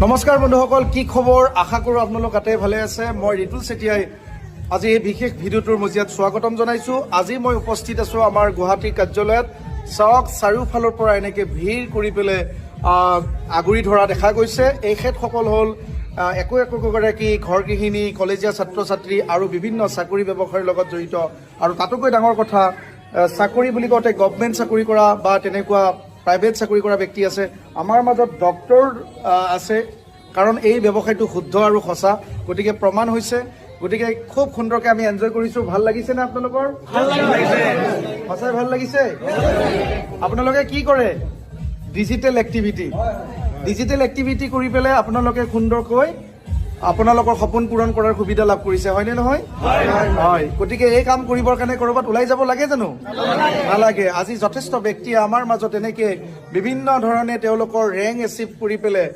নমস্কাৰ বন্ধুসকল, কি খবৰ? আশা কৰোঁ আপোনালোক তাতে ভালে আছে। মই ৰিতুল চেতিয়াই আজি এই বিশেষ ভিডিঅ'টোৰ মজিয়াত স্বাগতম জনাইছোঁ। আজি মই উপস্থিত আছোঁ আমাৰ গুৱাহাটীৰ কাৰ্যালয়ত। চাওক, চাৰিওফালৰ পৰা এনেকৈ ভিৰ কৰি পেলাই আগুৰি ধৰা দেখা গৈছে। এইসকল হ'ল একোগৰাকী ঘৰ গৃহিণী, কলেজীয়া ছাত্ৰ ছাত্ৰী আৰু বিভিন্ন চাকৰি ব্যৱসায়ৰ লগত জড়িত। আৰু তাতোকৈ ডাঙৰ কথা, চাকৰি বুলি কওঁতে গভমেণ্ট চাকৰি কৰা বা তেনেকুৱা প্ৰাইভেট চাকৰি কৰা ব্যক্তি আছে, আমাৰ মাজত ডক্তৰ আছে। কাৰণ এই ব্যৱসায়টো শুদ্ধ আৰু সঁচা, গতিকে প্ৰমাণ হৈছে। গতিকে খুব সুন্দৰকৈ আমি এনজয় কৰিছোঁ। ভাল লাগিছে নে আপোনালোকৰ? সঁচাই ভাল লাগিছে। আপোনালোকে কি কৰে? ডিজিটেল এক্টিভিটি কৰি পেলাই আপোনালোকে সুন্দৰকৈ আপোনালোকৰ সপোন পূৰণ কৰাৰ সুবিধা লাভ কৰিছে, হয়নে নহয়? হয়। গতিকে এই কাম কৰিবৰ কাৰণে ক'ৰবাত ওলাই যাব লাগে জানো? নালাগে। আজি যথেষ্ট ব্যক্তিয়ে আমাৰ মাজত এনেকৈ বিভিন্ন ধৰণে তেওঁলোকৰ ৰেংক এচিভ কৰি পেলাই